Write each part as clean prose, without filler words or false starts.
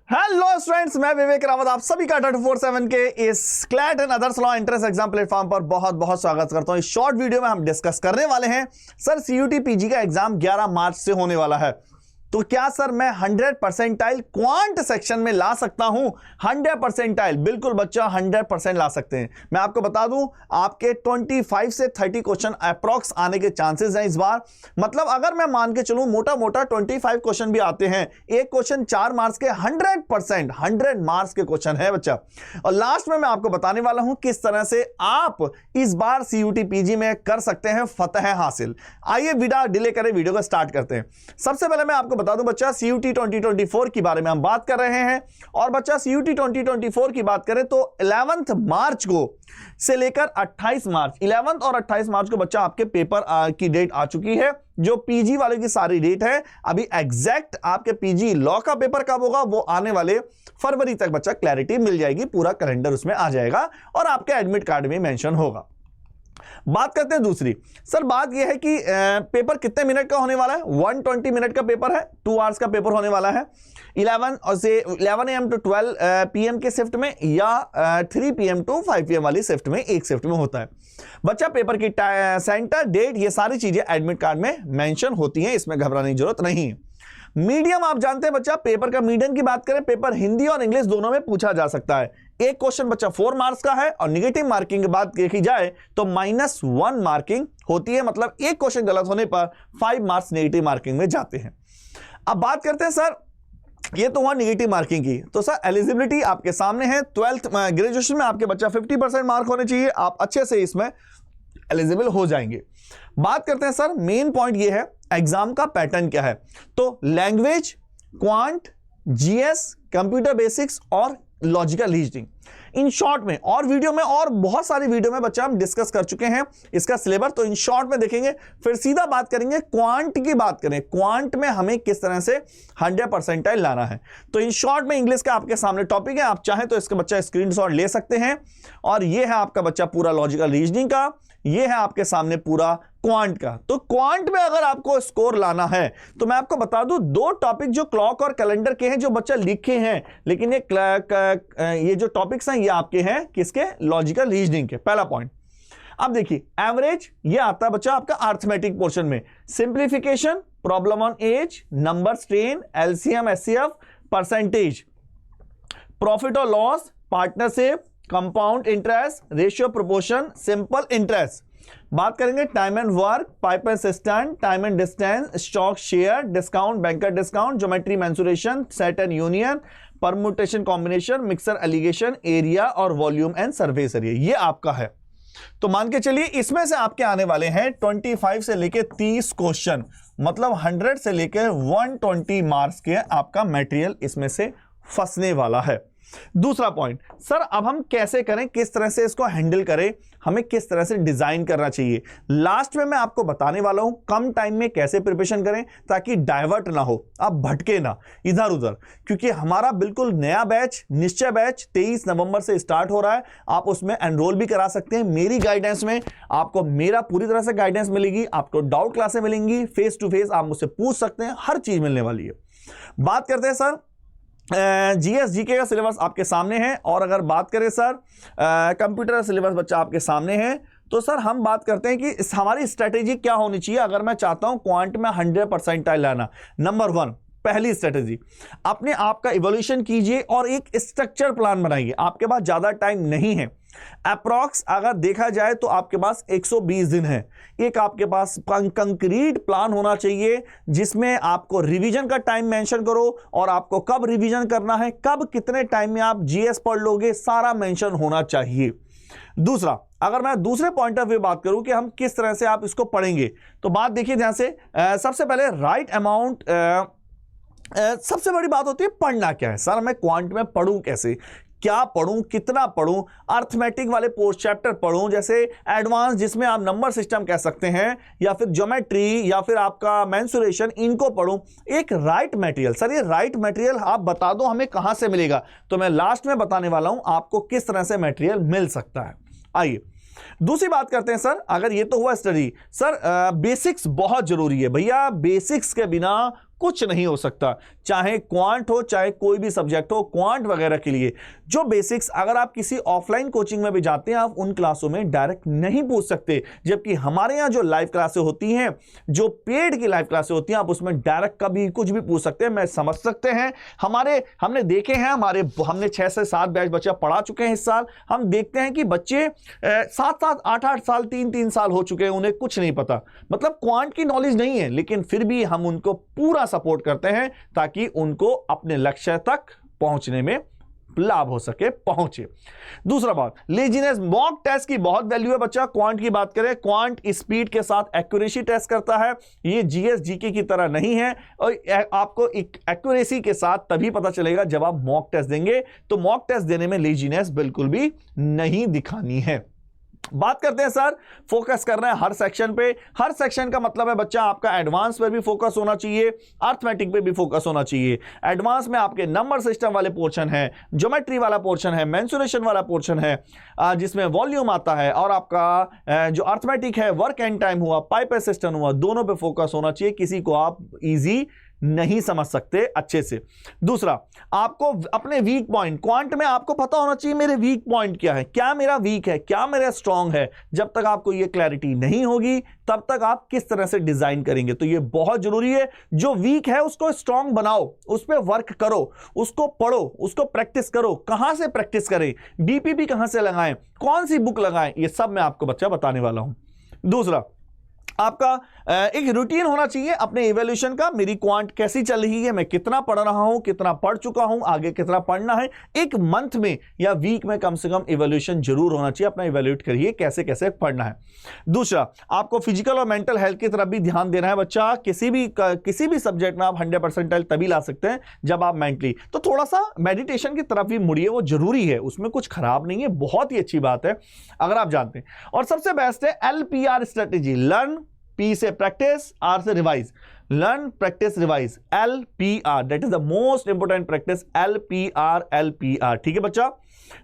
Hello students, मैं विवेक रावत आप सभी का 24/7 के इस CLAT and others law entrance exam platform पर बहुत बहुत स्वागत करता हूं। इस शॉर्ट वीडियो में हम डिस्कस करने वाले हैं सर सीयूटी पीजी का एग्जाम 11 मार्च से होने वाला है, तो क्या सर मैं 100 परसेंटाइल क्वांट सेक्शन में ला सकता हूं? 100 परसेंटाइल, बिल्कुल बच्चा 100% ला सकते हैं। मैं आपको बता दूं आपके 25 से 30 क्वेश्चन अप्रॉक्स आने के चांसेस हैं इस बार। मतलब अगर मैं मान के चलूं मोटा मोटा 25 क्वेश्चन भी आते हैं, एक क्वेश्चन 4 मार्क्स के 100% 100 मार्क्स के क्वेश्चन है बच्चा। और लास्ट में मैं आपको बताने वाला हूं किस तरह से आप इस बार सीयूटी पीजी में कर सकते हैं फतह हासिल। आइए बिना डिले करें वीडियो को स्टार्ट करते हैं। सबसे पहले मैं आपको बता दूं बच्चा सीयूटी 2024 की बारे में हम बात कर रहे हैं। और बच्चा सीयूटी 2024 की बात करें तो 11 मार्च को से लेकर 28 मार्च 11 और 28 मार्च को बच्चा आपके पेपर की डेट आ चुकी है। जो पीजी वाले की सारी डेट है, अभी एग्जैक्ट आपके पीजी लॉ का पेपर कब होगा वो आने वाले फरवरी तक बच्चा क्लैरिटी मिल जाएगी, पूरा कैलेंडर उसमें आ जाएगा और आपके एडमिट कार्ड में मेंशन होगा। बात करते हैं दूसरी। सर बात यह है कि पेपर कितने मिनट का होने वाला है? 120 मिनट का पेपर है, 2 आवर्स का पेपर होने वाला है। 11 AM टू 12 PM के शिफ्ट में या 3 PM टू 5 PM वाली शिफ्ट में, एक शिफ्ट में होता है बच्चा। पेपर की सेंटर, डेट, ये सारी चीजें एडमिट कार्ड में मेंशन होती हैं, इसमें घबराने की जरूरत नहीं है। मीडियम आप जानते हैं बच्चा, पेपर का मीडियम की बात करें, पेपर हिंदी और इंग्लिश दोनों में पूछा जा सकता है। एक क्वेश्चन बच्चा 4 मार्क्स का है और निगेटिव मार्किंग की बात देखी जाए तो -1 मार्किंग होती है। मतलब एक क्वेश्चन गलत होने पर 5 मार्क्स नेगेटिव मार्किंग में जाते हैं। अब बात करते हैं सर, ये तो हुआ निगेटिव मार्किंग की। तो सर एलिजिबिलिटी आपके सामने है। 12th ग्रेजुएशन में आपके बच्चा 50% मार्क होने चाहिए, आप अच्छे से इसमें एलिजिबल हो जाएंगे। बात करते हैं सर, मेन पॉइंट ये है एग्जाम का पैटर्न क्या है। तो language, quant, GS, computer basics और लॉजिकल रीजनिंग, इन शॉर्ट में। और वीडियो में और बहुत सारी वीडियो में बच्चा हम डिस्कस कर चुके हैं इसका सिलेबस, तो इन शॉर्ट में देखेंगे। फिर सीधा बात करेंगे क्वांट की। बात करें क्वांट में हमें किस तरह से 100 परसेंटाइल लाना है। तो इन शॉर्ट में इंग्लिश का आपके सामने टॉपिक है, आप चाहें तो इसका बच्चा स्क्रीनशॉट ले सकते हैं। और ये है आपका बच्चा पूरा लॉजिकल रीजनिंग का, ये है आपके सामने पूरा क्वांट का। तो क्वांट में अगर आपको स्कोर लाना है तो मैं आपको बता दूं 2 टॉपिक जो क्लॉक और कैलेंडर के हैं जो बच्चा लिखे हैं, लेकिन ये जो टॉपिक्स हैं ये आपके हैं किसके? लॉजिकल रीजनिंग के। पहला पॉइंट अब देखिए, एवरेज ये आता है बच्चा आपका अर्थमेटिक पोर्शन में। Simplification, problem on age, number strain, LCM HCF, percentage, profit और loss, partnership, compound interest, ratio proportion, simple interest. बात करेंगे time and work, pipe and cistern, time and distance, stock share, discount, banker discount, geometry mensuration, set and union, permutation combination, mixture alligation, area और volume and surface area, ये आपका है। तो मान के चलिए इसमें से आपके आने वाले हैं 25 से लेके 30 क्वेश्चन, मतलब 100 से लेके 120 मार्क्स के आपका मटेरियल इसमें से फंसने वाला है। दूसरा पॉइंट सर, अब हम कैसे करें, किस तरह से इसको हैंडल करें, हमें किस तरह से डिजाइन करना चाहिए, लास्ट में मैं आपको बताने वाला हूं। कम टाइम में कैसे प्रिपरेशन करें ताकि डाइवर्ट ना हो, आप भटके ना इधर उधर, क्योंकि हमारा बिल्कुल नया बैच, निश्चय बैच 23 नवंबर से स्टार्ट हो रहा है। आप उसमें एनरोल भी करा सकते हैं मेरी गाइडेंस में। आपको मेरा पूरी तरह से गाइडेंस मिलेगी, आपको डाउट क्लासें मिलेंगी, फेस टू फेस आप मुझसे पूछ सकते हैं, हर चीज मिलने वाली है। बात करते हैं सर, जीएस जीके का सिलेबस आपके सामने है। और अगर बात करें सर कंप्यूटर का सिलेबस बच्चा आपके सामने है, तो सर हम बात करते हैं कि हमारी स्ट्रेटेजी क्या होनी चाहिए अगर मैं चाहता हूं क्वांट में 100 परसेंटाइल लाना। नंबर 1, पहली स्ट्रेटेजी, अपने आप का इवोल्यूशन कीजिए और एक स्ट्रक्चर प्लान बनाइए। आपके पास ज्यादा टाइम नहीं है, अप्रॉक्स अगर देखा जाए तो आपके पास 120 दिन है। एक आपके पास कंक्रीट प्लान होना चाहिए जिसमें आपको रिवीजन का टाइम मेंशन करो और आपको कब रिवीजन करना है, कब कितने टाइम में आप जीएस पढ़ लोगे, सारा मेंशन होना चाहिए। दूसरा, अगर मैं दूसरे पॉइंट ऑफ व्यू बात करूं कि हम किस तरह से आप इसको पढ़ेंगे, तो बात देखिए ध्यान से। सबसे पहले राइट अमाउंट, सबसे बड़ी बात होती है पढ़ना क्या है। सर मैं क्वांट में पढ़ूं कैसे, क्या पढ़ूं, कितना पढ़ूं, अर्थमेटिक वाले पोस्ट चैप्टर पढ़ूं जैसे एडवांस जिसमें आप नंबर सिस्टम कह सकते हैं, या फिर ज्योमेट्री, या फिर आपका मेंसुरेशन, इनको पढ़ूं। एक राइट मटेरियल, सर ये राइट मटेरियल आप बता दो हमें कहां से मिलेगा, तो मैं लास्ट में बताने वाला हूं आपको किस तरह से मटेरियल मिल सकता है। आइए दूसरी बात करते हैं सर, अगर ये तो हुआ स्टडी, सर बेसिक्स बहुत जरूरी है भैया। बेसिक्स के बिना कुछ नहीं हो सकता, चाहे क्वांट हो चाहे कोई भी सब्जेक्ट हो। क्वांट वगैरह के लिए जो बेसिक्स अगर आप किसी ऑफलाइन कोचिंग में भी जाते हैं आप उन क्लासों में डायरेक्ट नहीं पूछ सकते, जबकि हमारे यहाँ जो लाइव क्लासें होती हैं, जो पेड की लाइव क्लासें होती हैं, आप उसमें डायरेक्ट कभी कुछ भी पूछ सकते हैं। मैं समझ सकते हैं, हमने देखे हैं, हमने 6 से 7 बैच बच्चा पढ़ा चुके हैं इस साल। हम देखते हैं कि बच्चे 7-7 8-8 साल 3-3 साल हो चुके हैं, उन्हें कुछ नहीं पता, मतलब क्वांट की नॉलेज नहीं है, लेकिन फिर भी हम उनको पूरा सपोर्ट करते हैं ताकि उनको अपने लक्ष्य तक पहुंचने में लाभ हो सके, पहुंचे। दूसरा बात, लेजीनेस। मॉक टेस्ट की बहुत वैल्यू है बच्चा। क्वांट की बात करें, क्वांट स्पीड के साथ एक्यूरेसी टेस्ट करता है, ये जीएस जीके की तरह नहीं है, और आपको एक्यूरेसी के साथ तभी पता चलेगा जब आप मॉक टेस्ट देंगे। तो मॉक टेस्ट देने में लेजीनेस बिल्कुल भी नहीं दिखानी है। बात करते हैं सर, फोकस कर रहे हैं हर सेक्शन पे। हर सेक्शन का मतलब है बच्चा आपका एडवांस पे भी फोकस होना चाहिए, अर्थमेटिक पे भी फोकस होना चाहिए। एडवांस में आपके नंबर सिस्टम वाले पोर्शन है, ज्योमेट्री वाला पोर्शन है, मेंसुरेशन वाला पोर्शन है जिसमें वॉल्यूम आता है, और आपका जो अर्थमेटिक है, वर्क एंड टाइम हुआ, पाइप सिस्टम हुआ, दोनों पे फोकस होना चाहिए। किसी को आप इजी नहीं समझ सकते अच्छे से। दूसरा, आपको अपने वीक पॉइंट, क्वांट में आपको पता होना चाहिए मेरे वीक पॉइंट क्या है, क्या मेरा वीक है, क्या मेरा स्ट्रांग है। जब तक आपको ये क्लैरिटी नहीं होगी तब तक आप किस तरह से डिजाइन करेंगे, तो ये बहुत जरूरी है। जो वीक है उसको स्ट्रांग बनाओ, उस पर वर्क करो, उसको पढ़ो, उसको प्रैक्टिस करो। कहां से प्रैक्टिस करें, डीपीपी कहां से लगाएं, कौन सी बुक लगाएं, ये सब मैं आपको बच्चा बताने वाला हूं। दूसरा, आपका एक रूटीन होना चाहिए अपने इवैल्यूएशन का। मेरी क्वांट कैसी चल रही है, मैं कितना पढ़ रहा हूं, कितना पढ़ चुका हूं, आगे कितना पढ़ना है। एक मंथ में या वीक में कम से कम इवैल्यूएशन जरूर होना चाहिए। अपना इवैल्यूएट करिए कैसे कैसे पढ़ना है। दूसरा, आपको फिजिकल और मेंटल हेल्थ की तरफ भी ध्यान देना है बच्चा। किसी भी सब्जेक्ट में आप 100% तभी ला सकते हैं जब आप मेंटली, तो थोड़ा सा मेडिटेशन की तरफ भी मुड़िए, वो जरूरी है, उसमें कुछ खराब नहीं है, बहुत ही अच्छी बात है अगर आप जानते हैं। और सबसे बेस्ट है LPR स्ट्रेटेजी, लर्न, P से प्रैक्टिस, R से revise, learn practice revise, LPR, that is the most important practice, LPR। ठीक है बच्चा।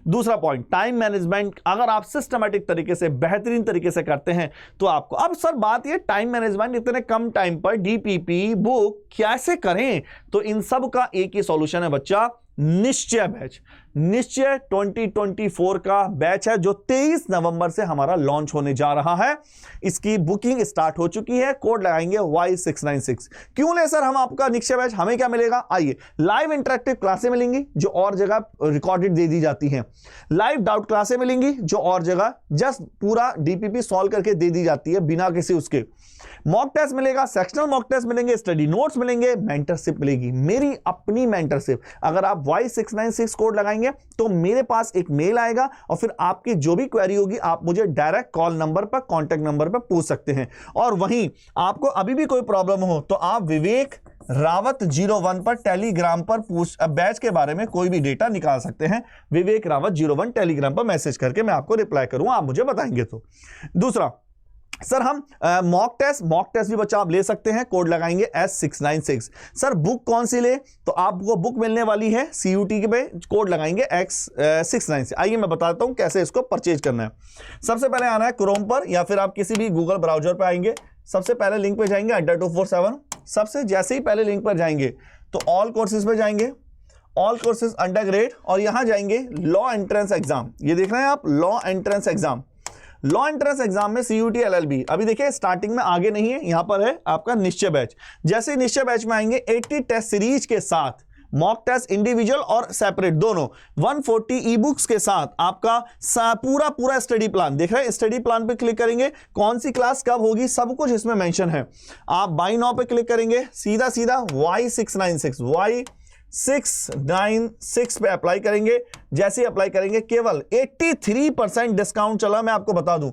दूसरा पॉइंट, टाइम मैनेजमेंट। अगर आप सिस्टमैटिक तरीके से, बेहतरीन तरीके से करते हैं तो आपको, अब सर बात ये टाइम मैनेजमेंट इतने कम टाइम पर डीपीपी बुक कैसे करें, तो इन सब का एक ही सॉल्यूशन है बच्चा, निश्चय बैच। निश्चय 2024 का बैच है जो 23 नवंबर से हमारा लॉन्च होने जा रहा है। इसकी बुकिंग स्टार्ट हो चुकी है, कोड लगाएंगे Y696। क्यों ले सर हम आपका निश्चय बैच, हमें क्या मिलेगा, आइए, लाइव इंटरेक्टिव क्लासें मिलेंगी जो और जगह रिकॉर्डेड दे दी जाती हैं, लाइव डाउट क्लासें मिलेंगी जो और जगह जस्ट पूरा डीपीपी सॉल्व करके दे दी जाती है बिना किसी उसके, मॉक टेस्ट मिलेगा, सेक्शनल मॉक टेस्ट मिलेंगे, स्टडी नोट्स मिलेंगे, मेंटरशिप मिलेगी, मेरी अपनी मेंटरशिप। अगर आप Y696 कोड लगाएंगे तो मेरे पास एक मेल आएगा और फिर आपकी जो भी क्वेरी होगी आप मुझे डायरेक्ट कॉल नंबर पर, कॉन्टैक्ट नंबर पर पूछ सकते हैं। और वहीं आपको अभी भी कोई प्रॉब्लम हो तो आप विवेक रावत 01 पर टेलीग्राम पर बैच के बारे में कोई भी डेटा निकाल सकते हैं। विवेक रावत 01 टेलीग्राम पर मैसेज करके मैं आपको रिप्लाई करूंगा, आप मुझे बताएंगे तो। दूसरा, सर हम मॉक टेस्ट भी बच्चा आप ले सकते हैं, कोड लगाएंगे S696। सर बुक कौन सी ले, तो आपको बुक मिलने वाली है CUT के पे, कोड लगाएंगे X696। आइए मैं बताता हूं कैसे इसको परचेज करना है। सबसे पहले आना है क्रोम पर या फिर आप किसी भी गूगल ब्राउजर पर आएंगे, सबसे पहले लिंक पे जाएंगे Adda247। सबसे जैसे ही पहले लिंक पर जाएंगे तो ऑल कोर्सेज पे जाएंगे, ऑल कोर्सेज अंडरग्रेड, और यहां जाएंगे लॉ एंट्रेंस एग्जाम। ये देख रहे हैं आप, law entrance exam. Law entrance exam में CUT LLB अभी देखिए स्टार्टिंग में आगे नहीं है, यहां पर है आपका निश्चय बैच। जैसे ही निश्चय बैच में आएंगे 80 टेस्ट सीरीज के साथ, मॉक टेस्ट इंडिविजुअल और सेपरेट दोनों, 140 ई बुक्स के साथ आपका पूरा स्टडी प्लान देख रहे हैं। स्टडी प्लान पे क्लिक करेंगे, कौन सी क्लास कब होगी सब कुछ इसमें मेंशन है। आप बाय नाउ पे क्लिक करेंगे, सीधा Y696 पे अप्लाई करेंगे। जैसे ही अप्लाई करेंगे, केवल 83% डिस्काउंट चला, मैं आपको बता दूं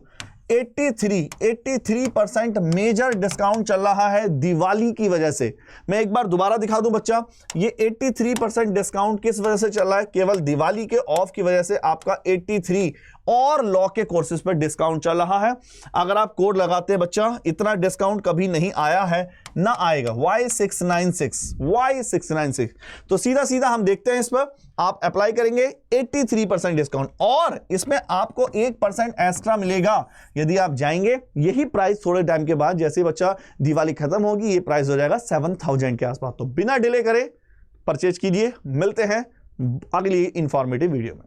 83% मेजर डिस्काउंट चल रहा है दिवाली की वजह से। मैं एक बार दोबारा दिखा दूं बच्चा, ये 83% डिस्काउंट किस वजह से चल रहा है, केवल दिवाली के ऑफ की वजह से आपका 83 और लॉ के कोर्सेज पर डिस्काउंट चल रहा है। अगर आप कोड लगाते हैं बच्चा, इतना डिस्काउंट कभी नहीं आया है, ना आएगा। Y696 तो सीधा सीधा हम देखते हैं, इस पर आप अप्लाई करेंगे 83% डिस्काउंट, और इसमें आपको 1% एक्स्ट्रा मिलेगा यदि आप जाएंगे। यही प्राइस थोड़े टाइम के बाद, जैसे बच्चा दिवाली खत्म होगी, ये प्राइस हो जाएगा 7000 के आसपास। तो बिना डिले करे परचेज कीजिए। मिलते हैं अगली इंफॉर्मेटिव वीडियो में।